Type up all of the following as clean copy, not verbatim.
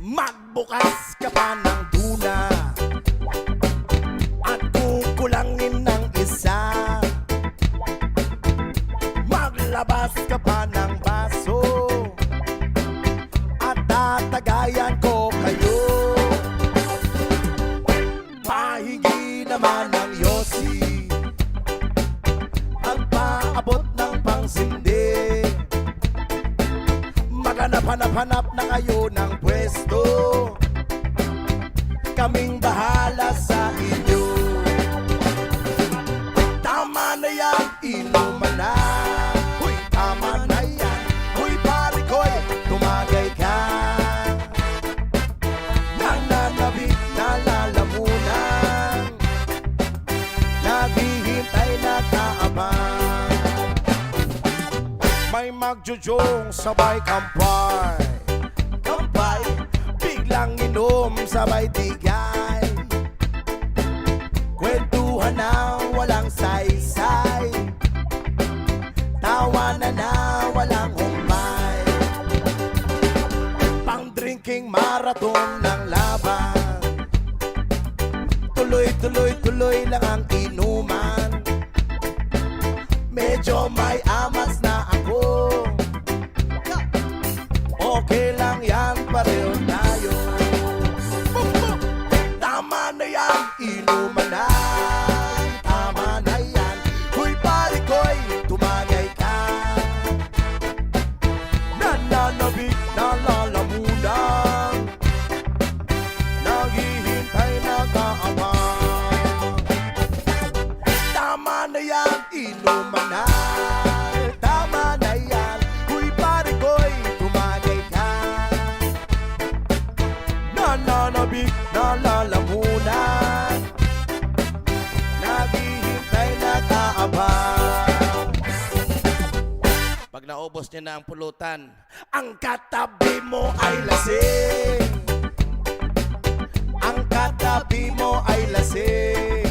Magbukas ka pa ng tuna at kukulangin ng isa. Maglabas ka pa ng baso at tatagayan ko kayo. Pahingi naman ng yosi at paabot ng pangsindi. Maghanap-hanap na kayo ng pwesto, kaming bahala sa inyo. Tama na yan, inuman na. Huy, tama na yan. Huy, pare ko'y tumagay ka. Nananabik na lalamunan, naghihintay na kaabang. May magjujong sabay kampay, kampay, biglang inom sabay tigay. Kwentuhan na walang saysay, tawanan na walang humpay. Pang-drinking marathon ng laban, tuloy-tuloy-tuloy lang ang inuman. Medyo may amas na ako, okay lang yan, pareho tayo. Tama na yan, inuman na. Tama na yan, huy pare ko'y tumagay ka. Nananabik na lalamunan, naghihintay na kaabang. Tama na yan, inuman na. Tama na yan, huy pare ko'y tumagay ka. Nananabik na lalamunan, naghihintay na kaabang. Pag naubos niya na ang pulutan, ang katabi mo ay lasing. Ang katabi mo ay lasing.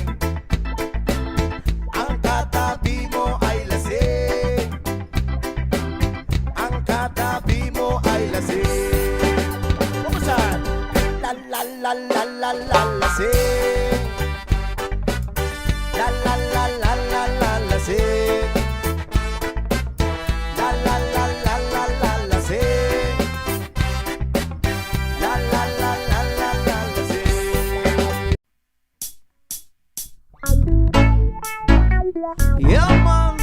Ang katabi mo ay lasing. Ang katabi mo ay lasing. Kumusta? La la la la la la lasing. La la la la la la lasing. La la la la la la lasing. La la la la la la lasing. Yeah, man.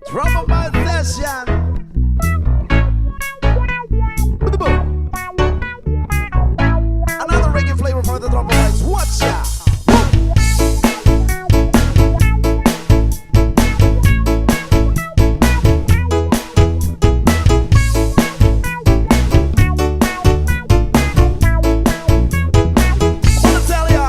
Trouble by session. Another reggae flavor for the trouble boys. Watch out. Wanna tell ya,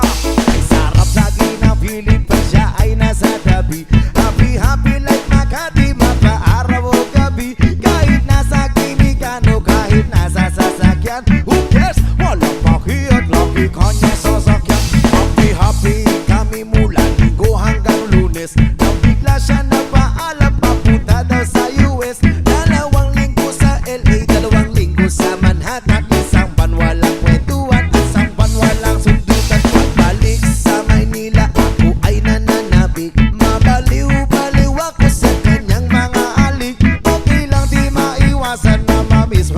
ay sarap lagi na feeling pag siya ay nasa tabi. Happy, happy like Makati, mapa-araw o gabi. Kahit nasa kinikan o kahit nasa sasakyan, who cares? Walang pakiyat, laki kanya sasakyan. Happy, happy kami mula Linggo hanggang Lunes. Nang bigla siya nagpaalam, papunta daw sa US. 2 linggo sa LA, 2 linggo sa Manhattan. Isang buwan walang kwentuhan, isang buwan walang sundutan. Pagbalik sa Maynila, ako ay nananabik. Mabaliw-baliw ako sa kanyang mga alik. Okay lang di maiwasan na mamiss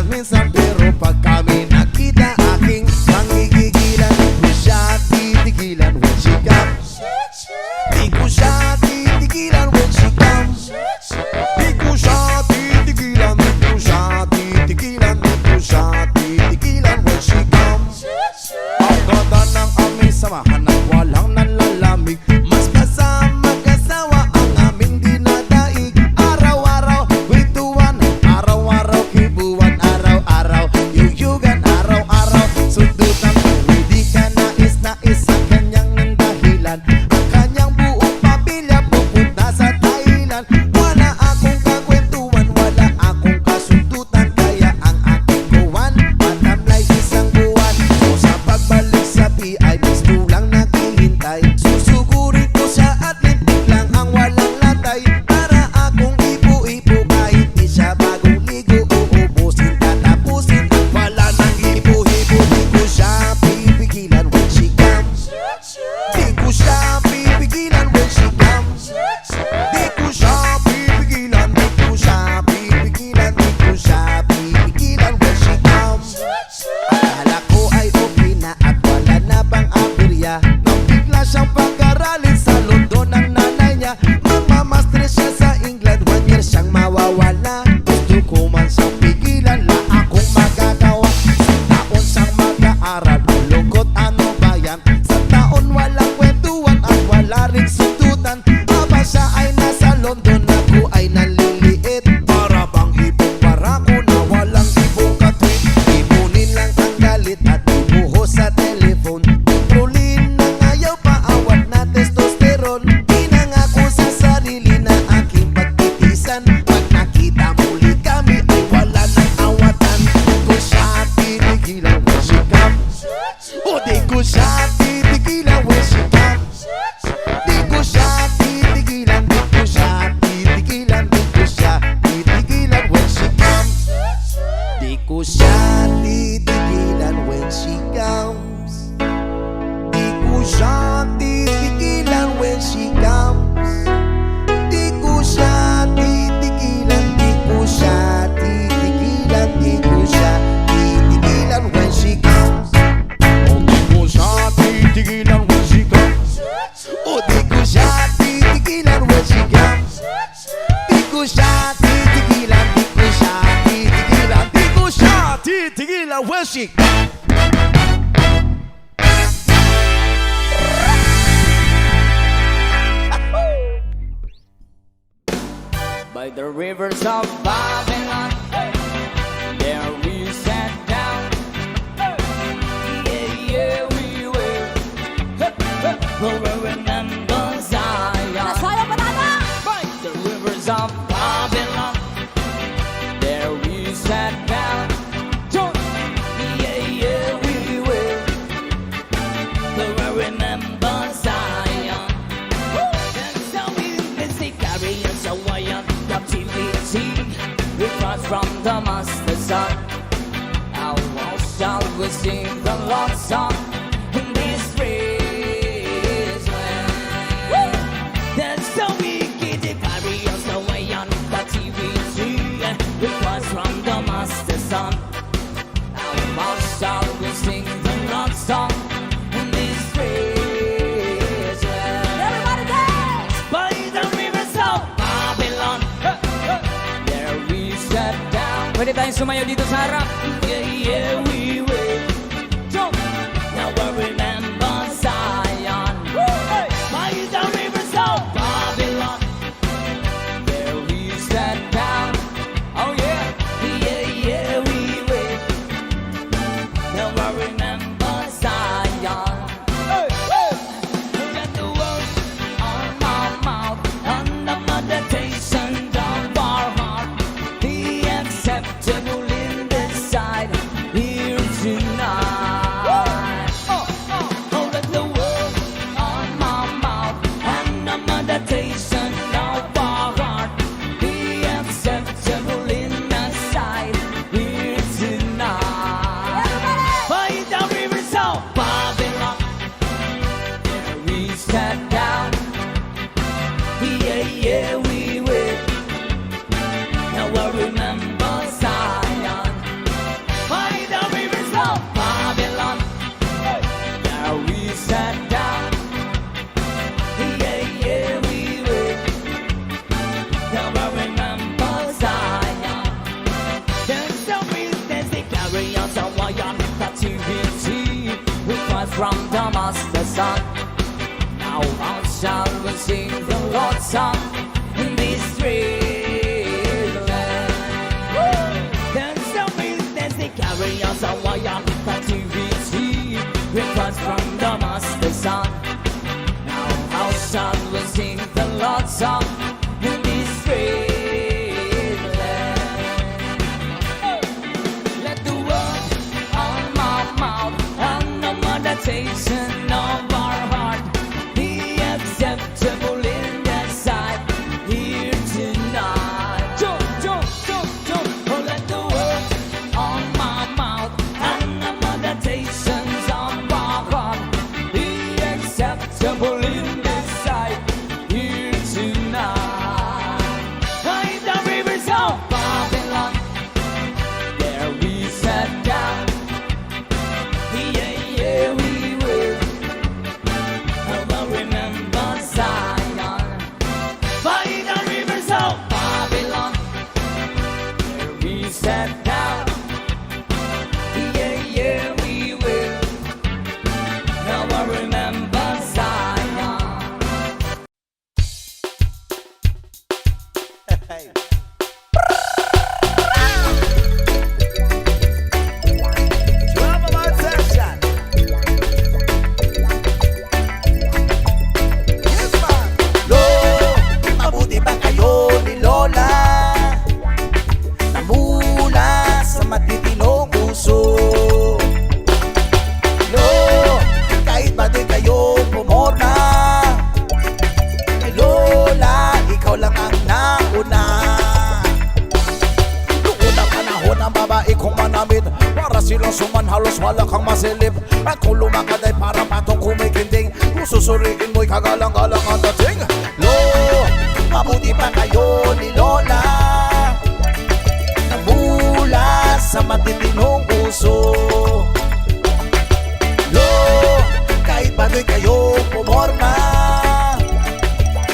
minsan. Pero pag kami nakita, aking pangigigilan. Di ko siya titigilan when she comes. Di ko siya titigilan when she comes. Di ko siya titigilan, di ko siya titigilan, di ko siya titigilan when she comes. Ang ganda ng aming samahan at walang nalalamig. Mas kasama kasawa ang aming dinadaig. Araw-araw, kwentuhan, araw-araw, kibuan, araw-araw siyang pigilan, la akong magagawa. Sa taon siyang mag-aaral, malungkot ano ba yan? Sa taon walang kwentuhan at wala rin sundutan. Aba siya ay nasa London, ako ay naliliit. Para bang ibong barako na walang ibong katwid. Ipunin lang ang galit at ibuhos sa telephone. Kontrolin ng ayaw paawat na testosterone. Pinangako sa sarili na aking pagtitisan. Pag nakita muli kami ay wala nang awatan. Di ko siya titigilan when she comes. O di ko siya titigilan when she comes. Di ko siya titigilan, di ko siya titigilan, di ko siya titigilan when she comes. Di ko siya titigilan when she comes. Di ko siya titigilan when she comes. Di ko siya titigilan, di ko siya titigilan, di ko siya titigilan when she comes. Oh, di ko siya titigilan when she comes. Oh, di ko siya titigilan when she comes. Di ko siya titigilan, di ko siya titigilan, di ko siya titigilan when she comes. By the rivers of Babylon, there we sat down. Yeah, yeah, we will. We'll remember Zion. By the rivers of Babylon, there we sat down. Yeah, yeah, we will. We'll remember Zion. That's how we carry us away on captivity. We cross from Damascus sun. How else shall we sing the Lord's song in this praise land? That's how we carry us away on captivity. We cross from Damascus sun. How else shall we sing the Lord's song in this praise land? Everybody dance! By the rivers of Babylon, there we sat down. Pwede tayong sumayaw dito sa harap. Yeah, yeah, we will. Now we remember Zion. By the rivers of Babylon, there we sat down. Oh yeah, yeah, yeah, we will. Now I remember Zion. Let the words on my mouth and the meditation of our heart be acceptable in this sight here tonight. Oh, let the words on my mouth and the meditation of our heart be acceptable in the sight here tonight. By the rivers of Babylon, there we sat down. Yeah, yeah, we will. Now I remember Zion. By the rivers of Babylon, there we sat down. Yeah, yeah, we will. Now I remember Zion. There's no reason they carry us away on captivity. We cross from Damascus sun. Now how shall we sing the Lord's song in this strange land? There's no reason they carry us away on captivity. We cross from Damascus sun. Now how shall we sing the Lord's song in this strange land? Let the word on my mouth and the meditation of our heart be acceptable in the sight here tonight. Oh, let the word on my mouth and the meditations of our heart be acceptable in the sight here tonight. babae kong manamit. Para silang suman halos wala kang masilip. At kung lumakad ay para patong kumikinding. Kung susuriin mo'y kagalang-galang ang dating. Lo, mabuti pa kayo ni Lola, namula sa matitinong puso. Lo, kahit bagoy kayo pumorma,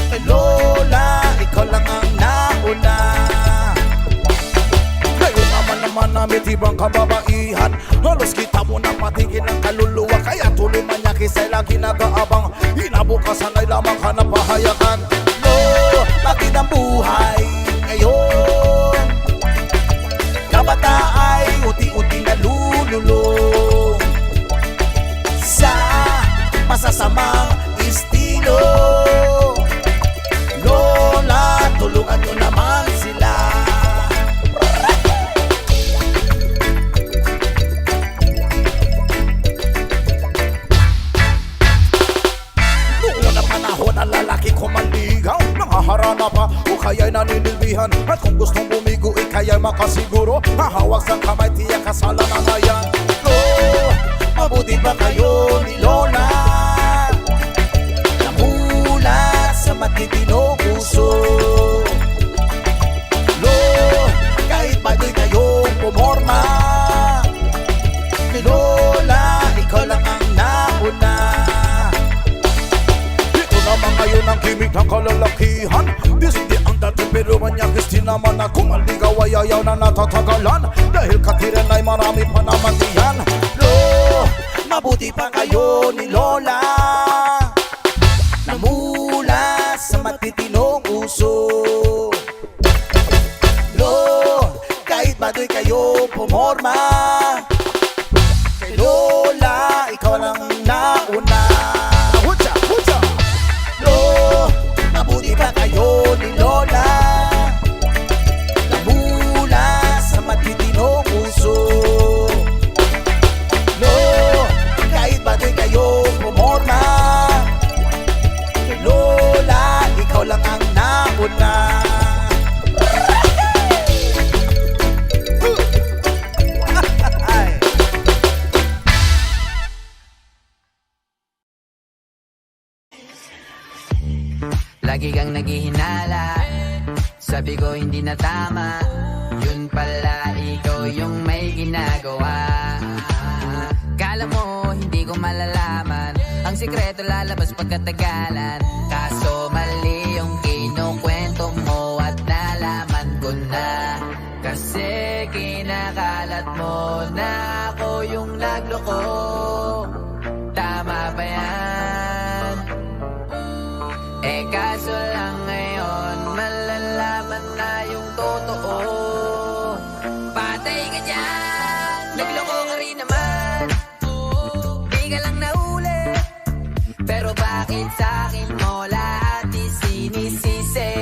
kay Lola, ikaw lang ang nauna. Ngayon naman namin ibang kababaihan. Halos kita mo na patigin ang kaluluwa. Kaya tuloy manyakis ay lagi nag-aabang. Inabukasan ay lamang hanap pahayagan. Lo, bakit ang buhay ngayon? Kabata ay unti-unti nalululong sa masasamang estilo. Lola, tulungan nyo naman sila. Noong unang panahon ang lalaki ko manligaw, nangaharana pa o kaya'y naninilbihan. At kung gustong bumigo, ikaya'y makasiguro. Hahawak sa kamay, tiyak kasalan na nga yan. Oh, mabuti ba kayo ni Lola, namula sa matitinong puso. Lo, kahit bagoy kayong pumorma, ni Lola, ikaw lang ang nauna. Ito naman ngayon ang kimik ng kalalakihan. Disney ang dati pero manyakis din naman na kung maligaw ay ayaw na natatagalan. Dahil katiran ay marami pa naman diyan. Lo, mabuti pa kayo ni Lola, namula sa matitinong puso. Lo, kahit bagoy kayo pumorma, kay Lola, ikaw lang nauna. Hucha, hucha. Lo, mabuti pa kayo ni Lola, namula sa matitinong puso. Lo, kahit bagoy kayo pumorma, kay Lola, ikaw lang ang nauna. Lagi kang naghihinala, sabi ko hindi na tama. Yun pala ikaw yung may ginagawa. Kala mo hindi ko malalaman, ang sikreto lalabas pagkatagalan. Kaso mali yung kinukwento mo at nalaman ko na. Kasi kinakalat mo na ako yung nagloko. Tama ba yan? Eh kaso lang ngayon malalaman na yung totoo. Patay ka dyan, nagloko ka rin naman. Di ka lang nahuli, pero bakit sa'kin mo lahat isinisisi?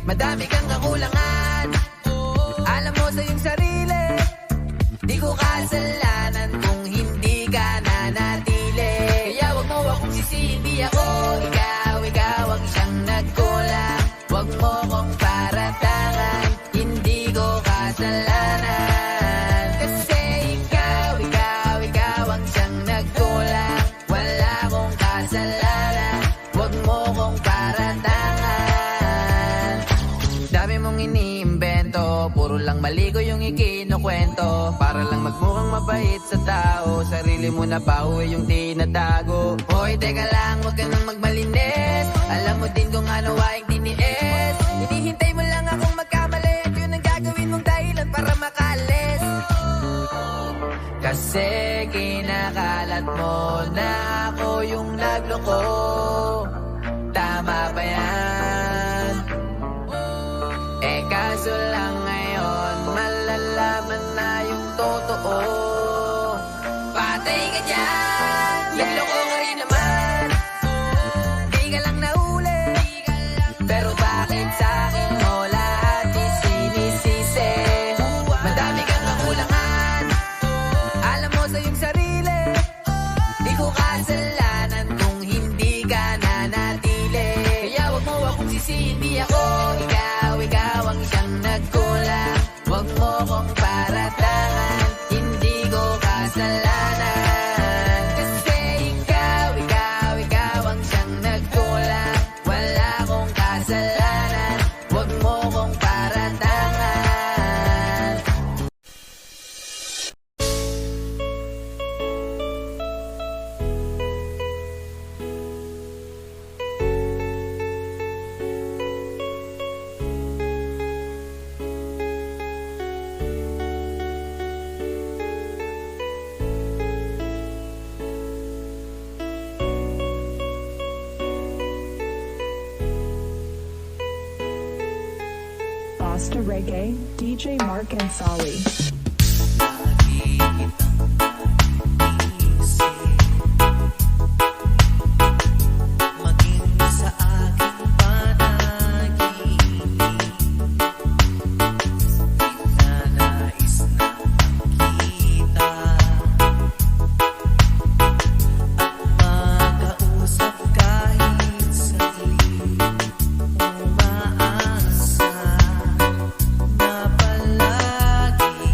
Madami kang kakulangan, alam mo sa iyong sarili. Di ko kasalanan kung hindi ka nanatili. Kaya wag mo akong sisihin, di ako ikaw ang siyang nagkulang. Wag mo kong paratangan, hindi ko kasalanan. Kasi ikaw ang siyang nagkulang. Wala akong kasalanan, wag mo kong paratangan. Dami mong iniimbento, puro lang mali ko yung ikinukwento. Para lang magmukhang mabait sa tao, sarili mo na pauwi yung tinatago. Hoy, teka lang, wag ka nang magmalinis. Alam mo din kung ano aking tiniis. Hinihintay mo lang akong magkamali, at yun ang gagawin mong dahilan para makalis. Kasi kinakalat mo na ako yung nagloko. Tama ba yan? Eh kaso lang ngayon malalaman na yung totoo. Patay ka dyan, nagloko ka rin naman. Di ka lang nahuli, pero bakit sa'kin mo lahat isinisisi? Madami kang kakulangan, alam mo sa iyong sarili. Di ko kasalanan kung hindi ka nanatili. Kaya wag mo akong sisihin, di ako ikaw ang siyang nagkulang. Wag mo kong paratangan, Mr. Reggae, DJ Mark and Solly. Lagi kitang naisip, maging sa aking panaginip. Di na nais na makita at makausap kahit saglit. Umaasa na palagi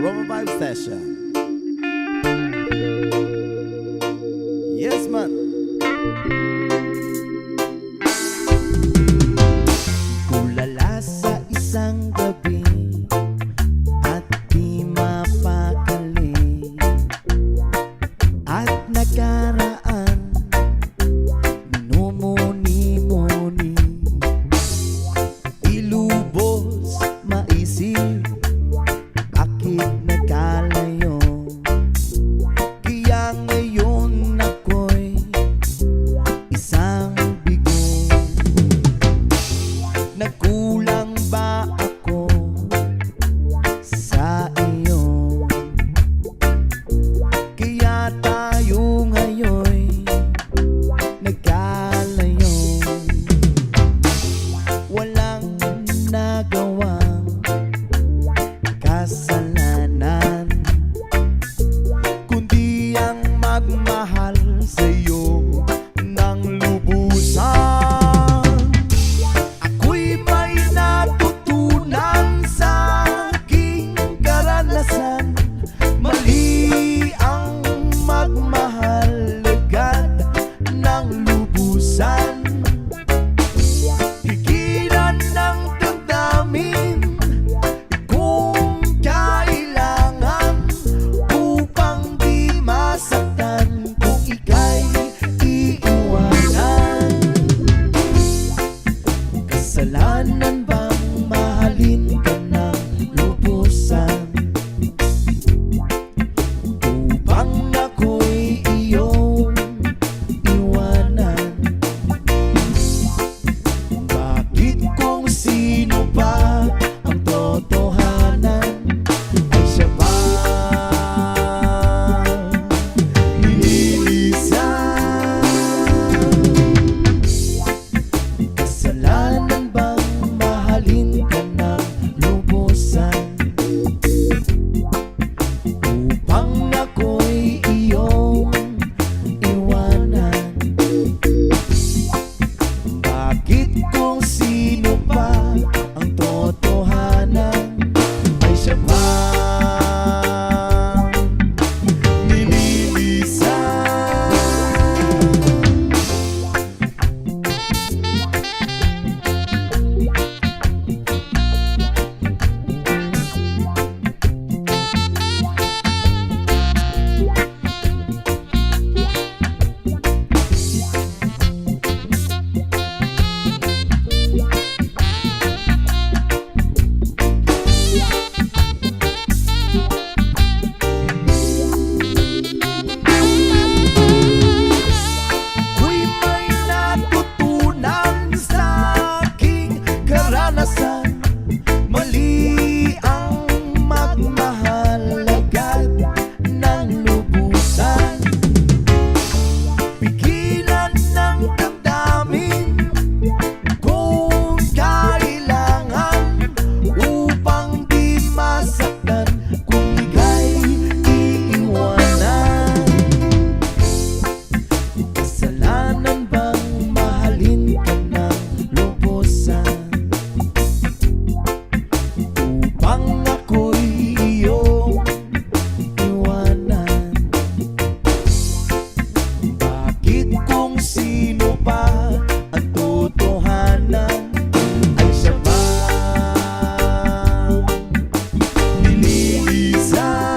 Roma Vibe Session. Yes, man. Tulala sa isang gabi at di mapakali at nakaraan minumuni-muni ilubos maisip bakit nagkalayo kaya ngayon ako'y isang bigo. Nagkulang ba ako sa iyo? Kaya tayo ngayon'y nagkalayo. Walang nagawang kasalanan kundi ang magmahal sa'yo ng lubusan. Ako'y may natutunan sa aking karanasan. Mali ang magmahal agad ng lubusan. Pigilan ng damdamin kung kailangan upang di masaktan kung ika'y iiwanan. Kasalanan bang mahalin ka ng lubusan upang ako'y iyong iwanan? Bakit kung sino pa ang totohanan ay siya ba nililisan? Kasalanan bang mahalin ka ng lubusan upang ako'y iyong iwanan? Bakit kung sino pa ang totohanan ay siya ba nililisan? Ako'y may natutunan sa aking karanasan. Mali ang magmahal agad ng lubusan. Pigilan ng damdamin kung kailangan upang di masaktan kung ika'y iiwanan. Kasalanan bang mahalin ka ng lubusan upang ako'y iyong iwanan? Bakit kung sino pa ang totohanan ay siya ba nililisan?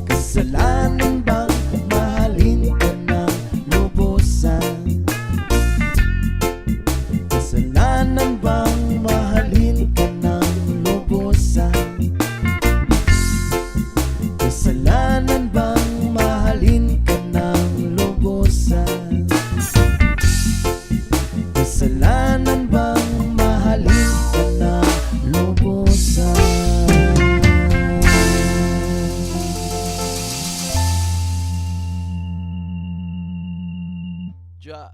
Kasalanan bang mahalin ka ng lubusan? Kasalanan bang mahalin ka ng lubusan? Kasalanan bang mahalin ka ng lubusan? Kasalanan bang mahalin ka ng lubusan? Ja.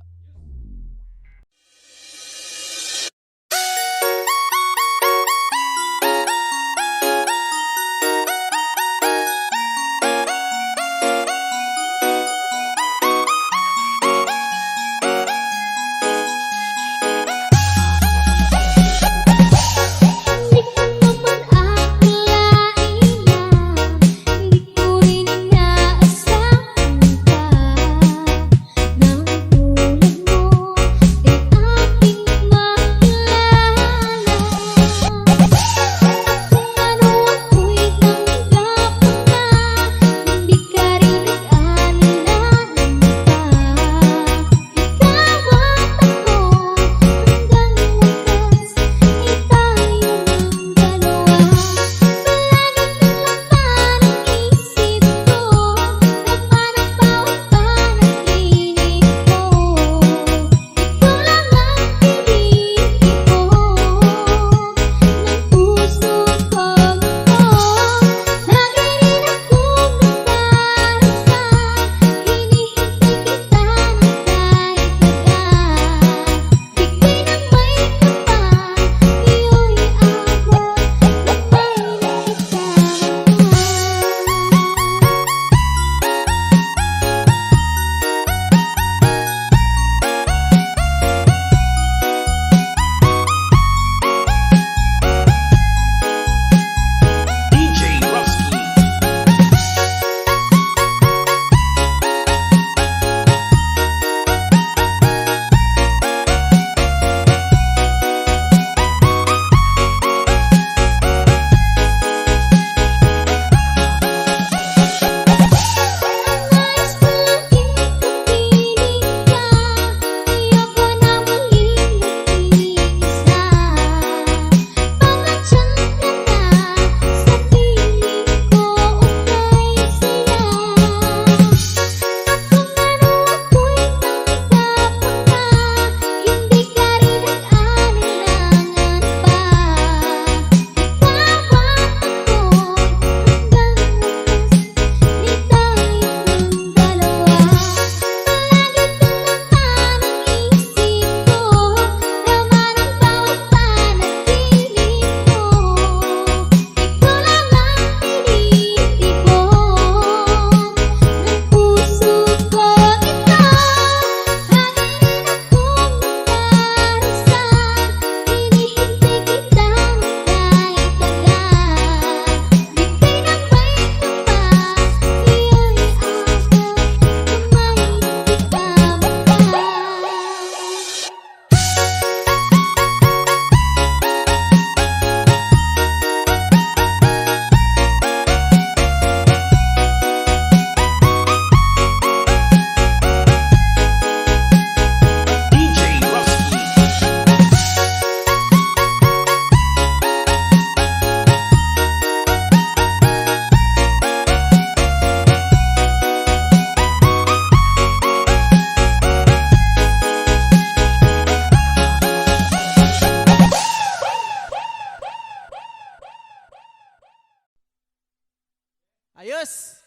Ayos!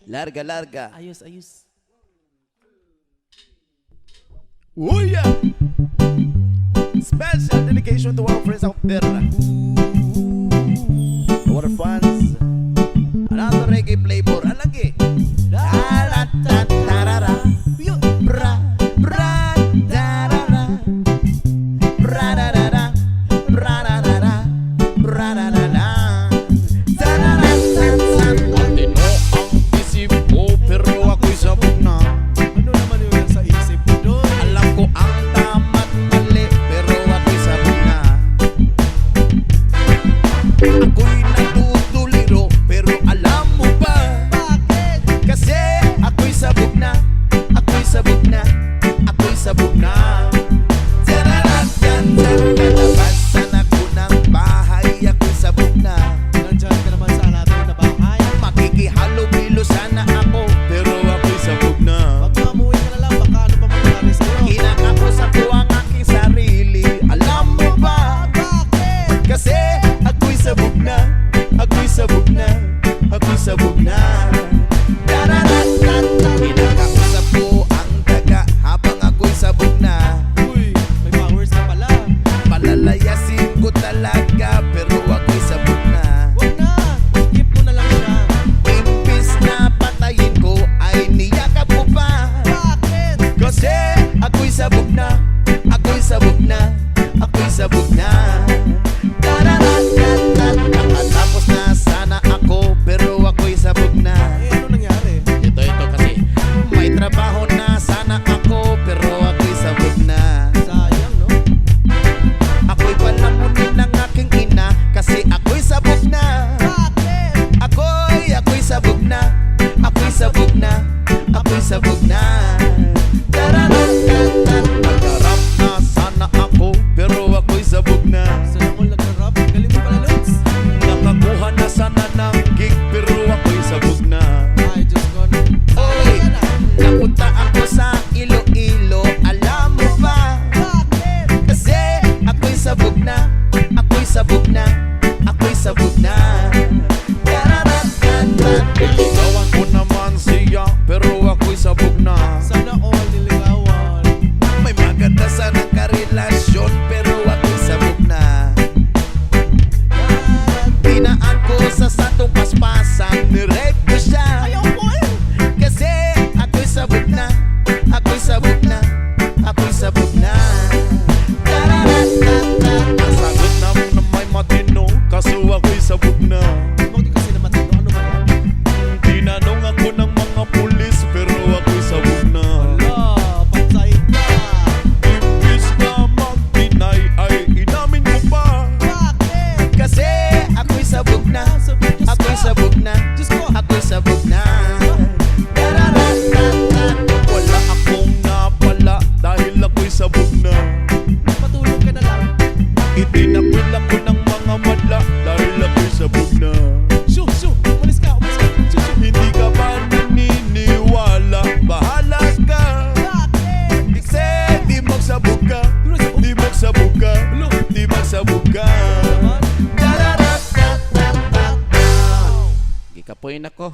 Larga, larga. Ayos, ayos. Oh yeah! Special dedication to our friends out there. Our fans. Another reggae flavor. Alagi. Da-da-da-da-da-da. Bra, bra, da-da-da. Bra-da-da-da. Bra-da-da-da. Bra-da-da-da. Da-da-da-da-da. Matino ang isip ko, pero ako'y sabog na. Ano naman yung sa isip mo doon? Alam ko ang tama't mali, pero ako'y sabog na. Ako'y natutuliro, pero alam mo ba? Bakit? Kasi ako'y sabog na. Ako'y sabog na. Ako'y sabog na. Tararatan, nalabasan ako ng bahay. Ako'y sabog na. Nandyan ka naman sa natin na bahay. Makikihalo-bilo sana ako, pero ako'y sabog na. Pag mamuwi ka na lang, baka ano pa mangyari sa'yo? Kinakausap ko ang aking sarili. Alam mo ba? Bakit? Kasi ako'y sabog na. Ako'y sabog na. Ako'y sabog na. Dararatan. Kinakausap ko ang daga habang ako'y sabog na. Uy, may powers na pala. Palalayasin ko talaga, pero ako'y sabog na. Huwag na, keep mo na lang siya. Imbis na patayin ko, ay niyakap mo pa. Bakit? Kasi ako'y sabog na. Ako'y sabog na. Ako'y sabog na. Tararatan. Nakatapos na sana ako, pero ako'y sabog na. Eh, ano nangyari? Ito kasi. May trabaho na sana ako, pero ako'y sabog na. Sayang, no? Ako'y palamunin ng aking ina, kasi ako'y sabog na. Bakit? Ako'y sabog na. Ako'y sabog na. Ako'y sabog na. Tararatan. Nagharap na sana ako, pero ako'y sabog na. Saan ako nag-rap? Galing mo pala, Lutz. Nakakuha na sana ng gig, pero ako'y sabog na. Ay, Diyos ko. Oy, napunta ako sa Iloilo, alam mo ba? Bakit? Kasi ako'y sabog na. Ako'y sabog na. Ako'y sabog na. Tararatan. Niligawan ko naman siya, pero ako'y sabog na. Sana all niligawan. May maganda sanang karelasyon, pero ako'y sabog na. Dinaan ko sa santong paspasan, nirape ko siya. Ayaw ko eh. Kasi ako'y sabog na. Ako'y sabog na. Ako'y sabog na. Tararatan. Ang sagot naman na may matino, kaso ako'y sabog na. Huwag di kasi na matino. Ano ba yan? Tinanong ako ng mga pulis, pero ako'y sabog na. Ala, pansay ka. Imbis na mag-deny, ay inamin ko pa. Bakit? Kasi ako'y sabog na. Ako'y sabog na. Diyos ko. Ako'y sabog na. Tararatan. Wala akong napala dahil ako'y sabog na. Matulog ka na lang. Itinapil ako ng mga madla dahil ako'y sabog na. Shoo, shoo. Umalis ka, umalis ka. Shoo, shoo. Hindi ka ba naniniwala? Bahala ka. Bakit? Kasi di magsabog ka. Di magsabog ka. Di magsabog ka. Naman. Tararatan. Gikapoy ako.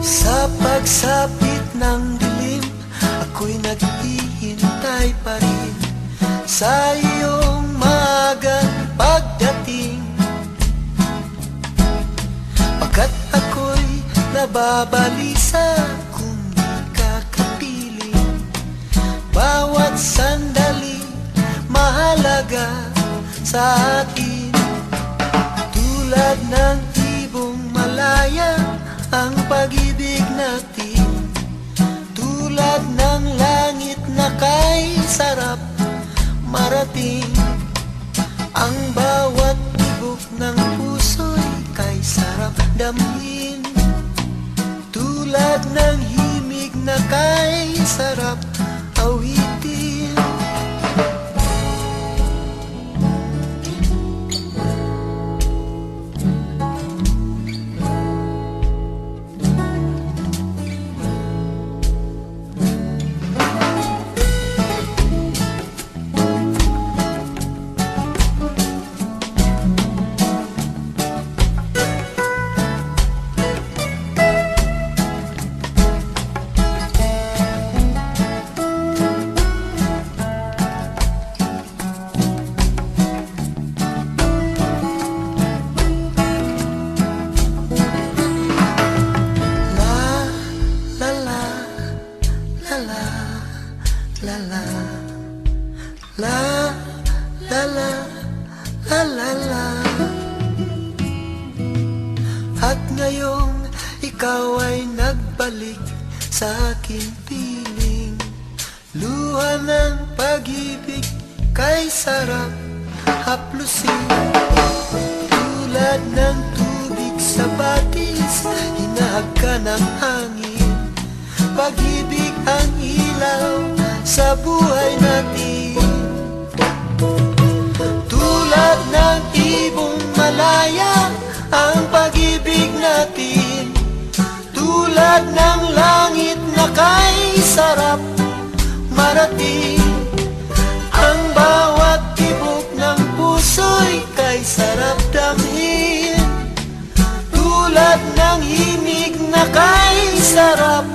Sa pagsapit ng dilim, ako'y naghihintay pa rin sa iyong maagang pagdating. Pagkat ako'y nababalisa kung di ka kapiling. Bawat sandali mahalaga sa atin. Tulad ng ibong malaya ang pag-ibig natin. Tulad ng langit na kay sarap marating. Ang bawat tibok ng puso'y kay sarap damhin. Tulad ng himig na kay sarap awitin. la la, la la la. At ngayong ikaw ay nagbalik sa aking piling, luha ng pag-ibig kay sarap haplusin. Tulad ng tubig sa batis, hinahag ka ng hangin. Pag-ibig ang ilaw sa buhay natin. Tulad ng ibong malaya ang pag-ibig natin. Tulad ng langit na kay sarap marating. Ang bawat tibok ng puso'y kay sarap damhin. Tulad ng himig na kay sarap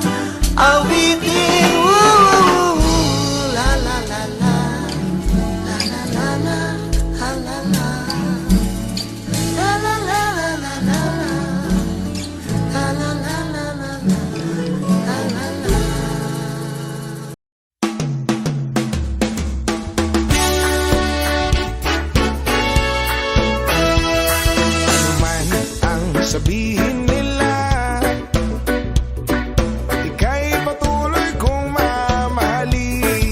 awitin. Woo! La la la la, la la la la, la la la, la la la la la la, la la la la la, la la la. Man ang sabihin nila, ika'y patuloy kong mamahalin.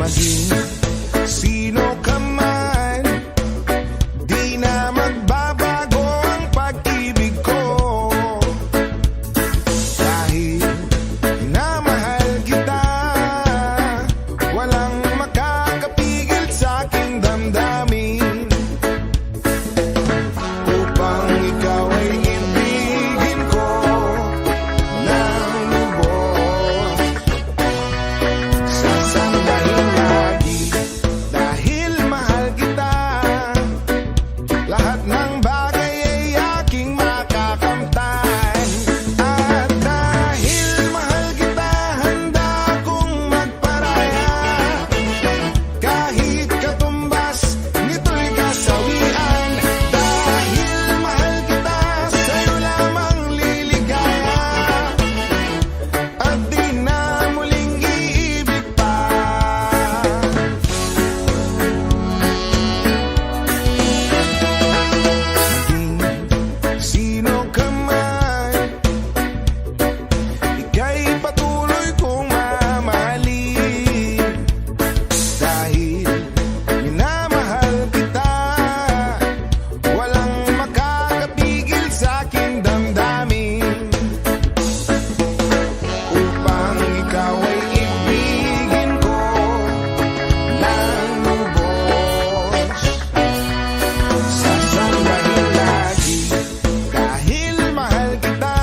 Maging sino ka man, di na magbabago ang pag-ibig ko. Dahil minamahal kita, walang makakapigil sa aking damdamin. Upang ikaw ay ibigin ko ng lubos, sasambahin lagi dahil mahal kita. Lahat ng bagay ay aking makakamtan. At dahil mahal kita, handa kong magparaya. Kahit katumbas, nito'y kasawian. Dahil mahal kita, sa'yo lamang liligaya. At di na muling iibig pa. Maging sino ka man, ika'y patuloy kong mamahalin. Dahil minamahal kita, walang makakapigil sa aking damdamin. Upang ikaw ay ibigin ko ng lubos, sasambahin lagi dahil mahal kita.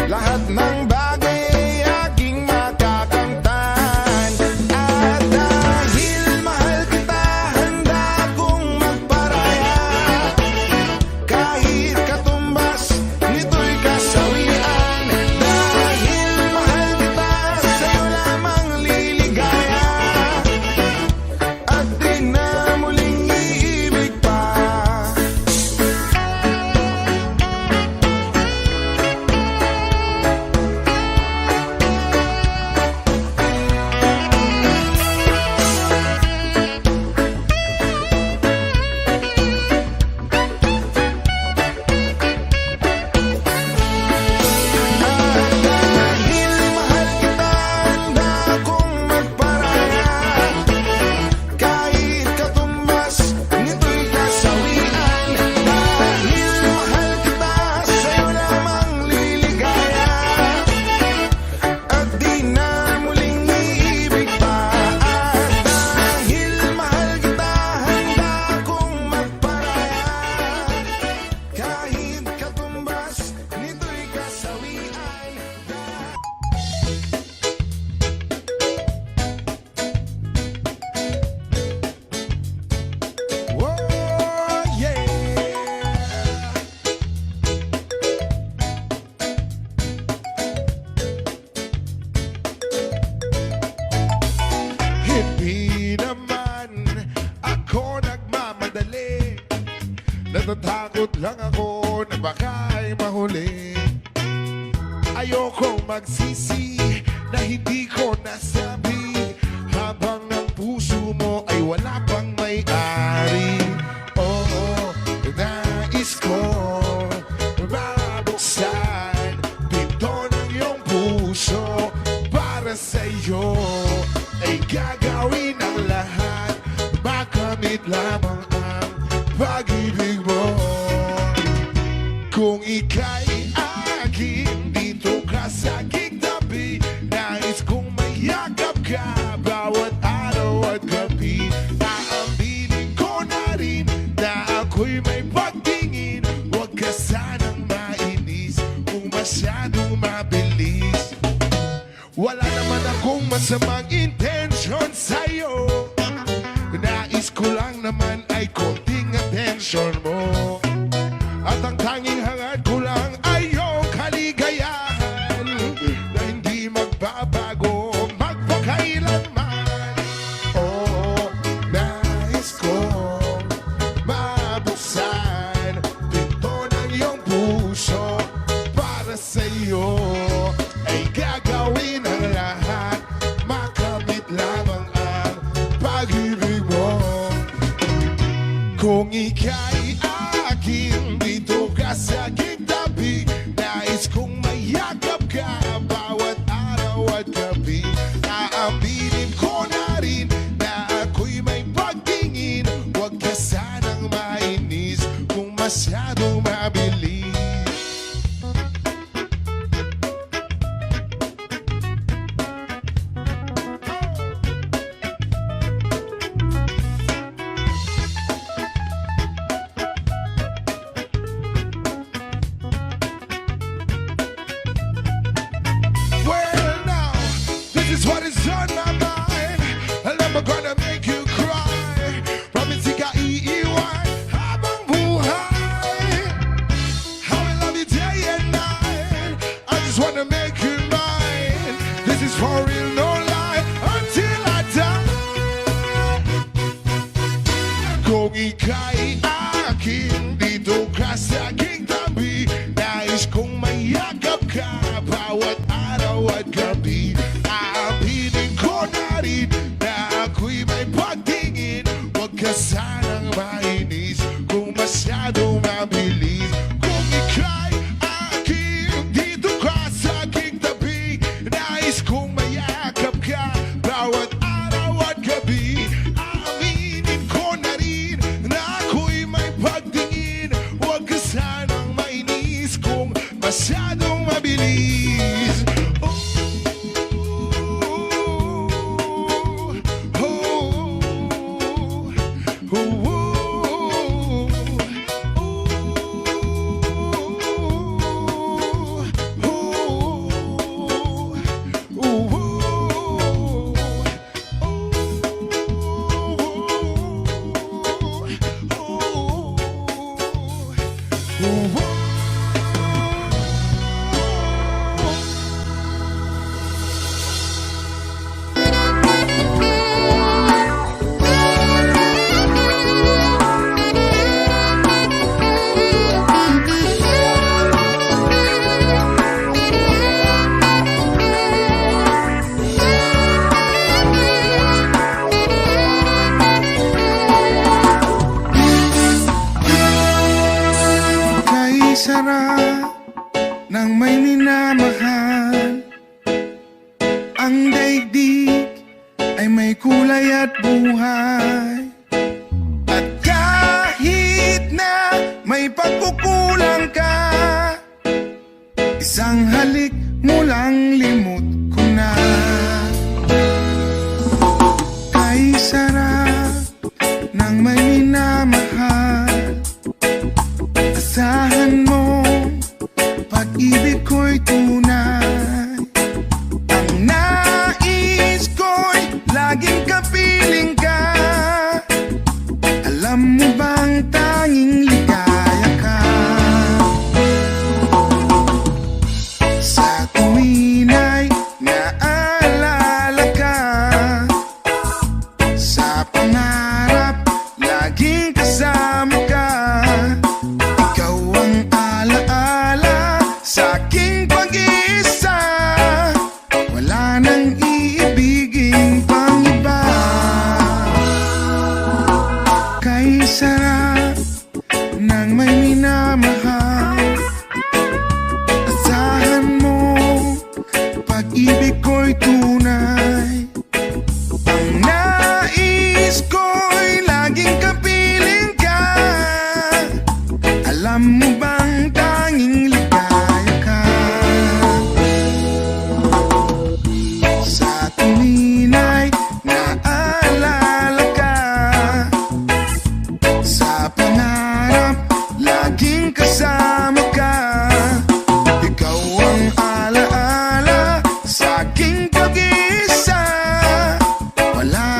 Lahat ng bagay ay aking makakamtan. At dahil mahal kita, handa kong magparaya. Kahit katumbas, nito'y kasawian. Dahil mahal kita, sa'yo lamang liligaya. At di na muling iibig pa. Dahil mahal kita, handa kong magparaya. Kahit katumbas, nito'y kasawian. Dahil mahal kita, sa'yo lamang liligaya. At di na muling iibig pa. At dahil mahal kita, handa kong magparaya. Kahit katumbas, nito'y kasawian. Whoa, yeah. Hindi naman ako nagmamadali, natatakot lang ako na baka ay mahuli. Ayokong magsisi na hindi ko nasabi habang ang puso mo Gagawin ang lahat, makamit lamang ang pag-ibig mo. Kung ika'y akin, dito ka sa aking tabi. Nais kong mayakap ka bawat araw at gabi. Aaminin ko na rin na ako'y may pagtingin. Huwag ka sanang mainis kung masyadong mabilis. Wala naman akong masamang intensyon sa'yo. Nais ko lang naman ay konting atensyon mo. At ang tanging hangad ko lang ay iyong kaligayahan na hindi magbabago magpakailanman. Oo, nais kong mabuksan pinto ng iyong puso para sa iyo. Ay gagawin ang lahat, makamit lamang ang pag-ibig mo. Kung ika'y akin, dito ka sa aking tabi. Nais kong mayakap ka bawat araw at gabi. Aaminin ko na rin na ako'y may pagtingin. Huwag ka sanang mainis kung masyadong mabilis. Well, now, this is what is on my mind. And I'm gonna make you cry. Promise ka iiwan habang buhay. How I love you day and night. I just wanna make you mine. This is for real, no lie. Until I die. Kung ika'y akin, dito ka sa aking tabi. Nais kong mayakap ka bawat araw at gabi. Aaminin ko na rin na ako'y may pagtingin. Huwag ka sanang mainis kung masyadong mabilis. Kung ika'y akin, dito ka sa aking tabi. Nais kong mayakap ka bawat araw at gabi. Aaminin ko na rin na ako'y may pagtingin. Huwag ka sanang mainis kung masyadong mabilis. Kay sarap ng may minamahal. Ang daigdig ay may kulay at buhay. At kahit na may pagkukulang ka, isang halik mo lang limot ko na. Kay sarap ng may minamahal. Asahan mo, pag-ibig ko'y tunay. Ang nais ko'y laging kapiling ka. Alam mo bang tanging ligaya ka? Sa tuwin ay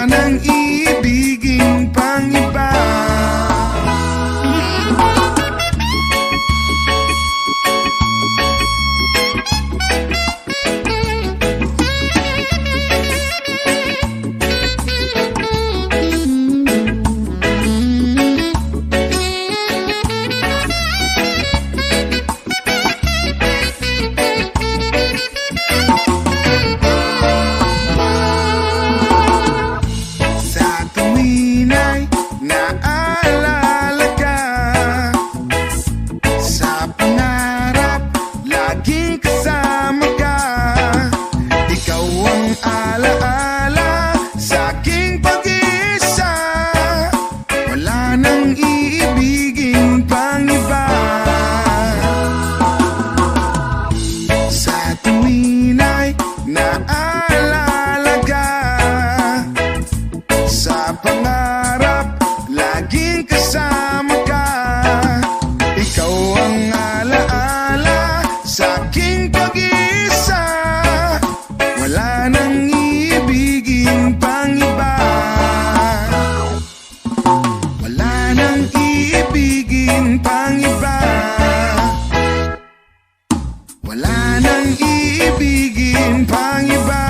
nang iibigin pang iba. Sa tuwin ay naalala ka, sa pangarap laging kasama ka. Ikaw ang alaala sa aking pag-iisa, wala nang iibigin pang iba. Sa tuwin ay naalala ka, sa pangarap laging kasama ka. Ikaw ang alaala sa aking pag-iisa, wala nang iibigin pang iba. Wala nang iibigin pang iba. Wala nang iibigin pang iba.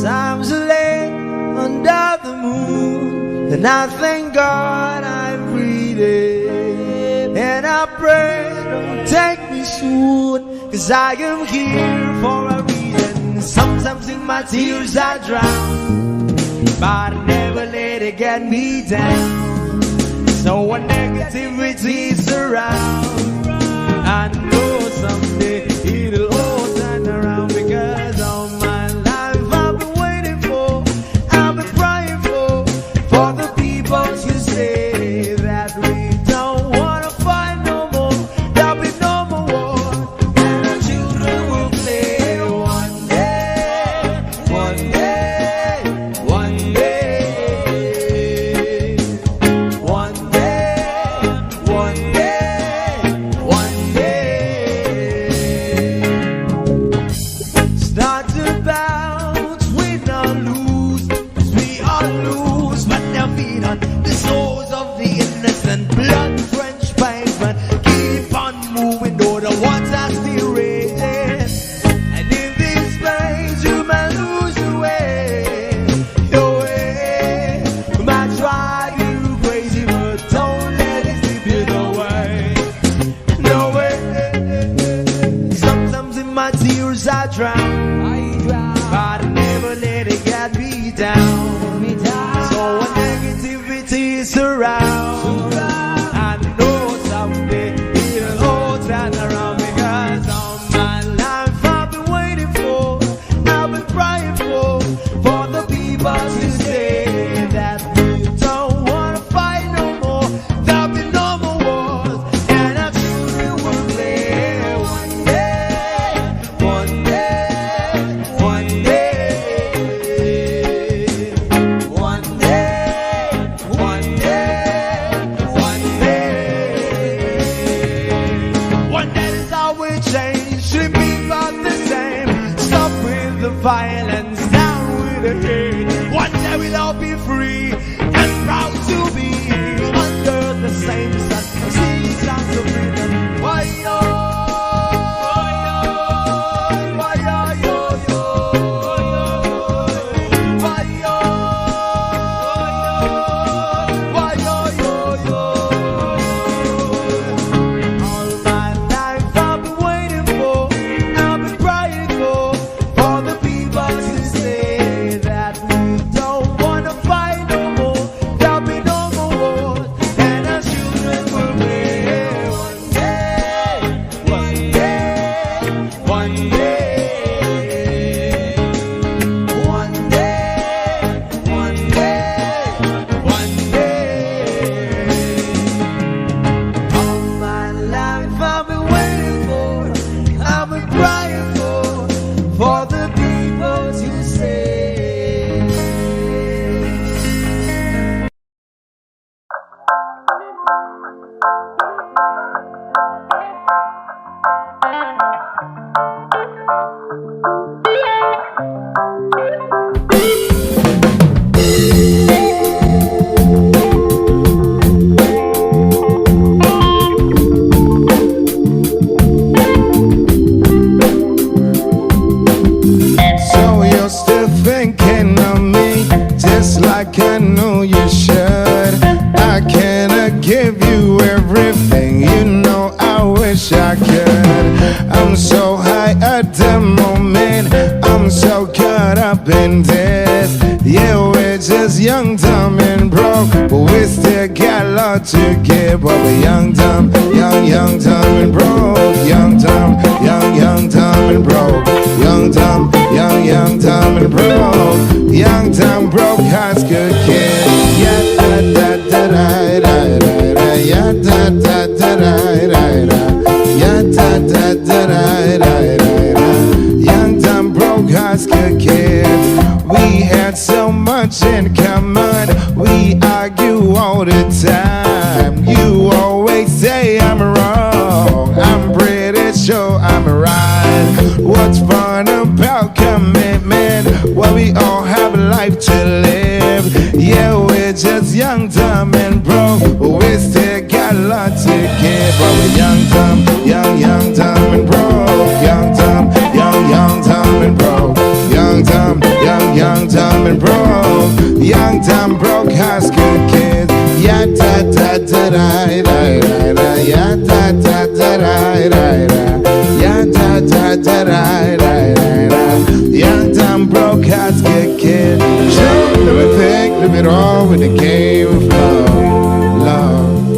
Times late under the moon, and I thank God I'm breathing. And I pray, don't take me soon, 'cause I am here for a reason. Sometimes in my tears I drown, but I never let it get me down. So when negativity surround, I know someday it'll all turn around, because all my life I've been waiting for, I've been praying for the people to say that we don't wanna fight no more, there'll be no more war, and our children will play one day, one day, one day, one day, one day, one day. Start to bounce, win or lose, 'cause we all lose, but now feed on the souls of the innocent, blood-drenched pavement. Keep on moving, though the water still raging. And in this place, you might lose your way, your way. Might drive you crazy, but don't let it slip you away, no way. Sometimes in my tears I drown, but I never let it get me down. So when negativity surrounds, I know someday it'll all turn around, because all my life I've been waiting for, I've been praying for the people to say that we don't wanna fight no more, there'll be no more wars, and our children will play one day, one day, one day, one day, one day, one day. One day is how we change, should be about the same. Stop with the violence, down with the hate. One day we'll all be free and proud to be under the same sun. Sing songs of freedom. Why yo? Why yo yo yo? Why yo? Why yo yo yo? All my life I've been waiting for, I've been praying for the people So you're still thinking of me, just like I know you should. I cannot give you everything, you know I wish I could. I'm so high at the moment, I'm so caught up in this. Yeah, we're just young, dumb, and broke, but we still got a lot to give. But we're young, dumb, young, dumb, and broke. Young, dumb, young, dumb, and broke. Young, dumb, young, dumb, and broke. Young, dumb, broke, high school kid. Yeah, da da da da da da. Yeah, da da da da da da. Yeah, da da da da da da. Young, dumb, broke, high school kid. We had so much in common. We argue all the time. You always say I'm wrong. I'm pretty sure I'm right. What's fun about commitment? Well, we all have a life to live. Yeah, we're just young, dumb, and broke, but we still got a lot to give. But we're young, dumb, young, dumb, and broke. Young, dumb, young, dumb, and broke. Young, dumb, young, dumb, and broke. Young, dumb, broke high school kids. Yeah, da da da da da da da. Yeah, da da da da da da. Yeah, da da da da da da. Young, dumb, broke high school kids. Show everything, live it all with the game of love.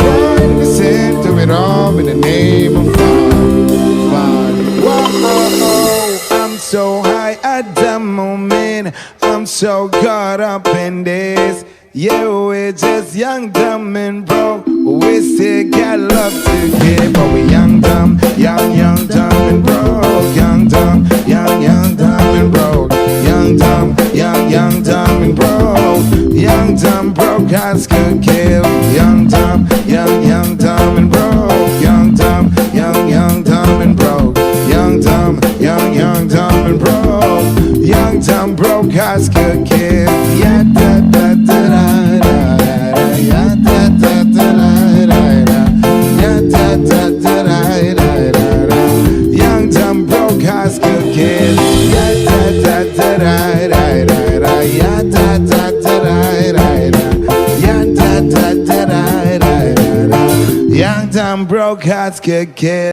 One listen to it all in the name of fun. Whoa, I'm so high at the moment, I'm so caught up in this. Yeah, we're just young, dumb, and broke, but we still got love to give. But we're young, dumb, young, dumb, and broke. Young, dumb, young, dumb, and broke. Young, dumb, young, dumb, and broke. Young, dumb, broke, high school kid. Young, dumb, young, dumb, and broke. Young, dumb, young, dumb, and broke. Young, dumb, young, dumb, and broke. Young, dumb, broke, high school kid. Yeah, da da da da da. Yeah, da da da da da. Yeah, da da da da da. Young, dumb, broke, high school kid. Yeah, da da da da da. Yeah, da da da da da. Yeah, da da da da da. Young, dumb, broke, high school kid.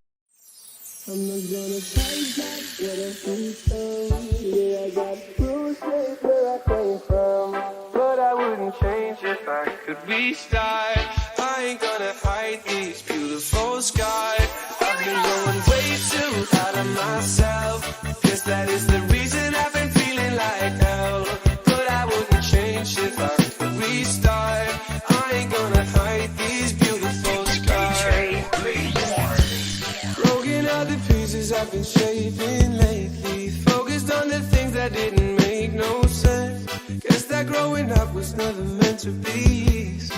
Could restart. I ain't gonna hide these beautiful scars. I've been going way too hard on myself. Guess that is the reason I've been feeling like hell. But I wouldn't change if I could restart. I ain't gonna hide these beautiful scars. Broken all the pieces I've been shaping lately. Focused on the things that didn't make no sense. Guess that growing up was never meant to be easy.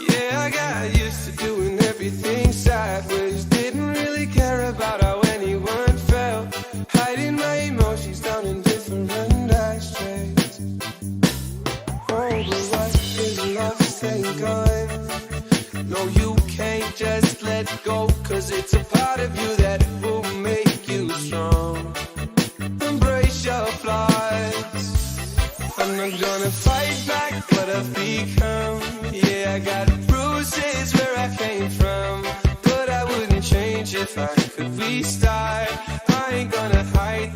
Yeah, I got used to doing everything sideways. Didn't really care about how anyone felt. Hiding my emotions down in different ashtrays. Oh, but what is love saying gone? No, you can't just let go, 'cause it's a part of you that will make you strong. Embrace your flaws. I'm not gonna fight back what I've become. Yeah, I got bruises where I came from, but I wouldn't change if I could restart. I ain't gonna hide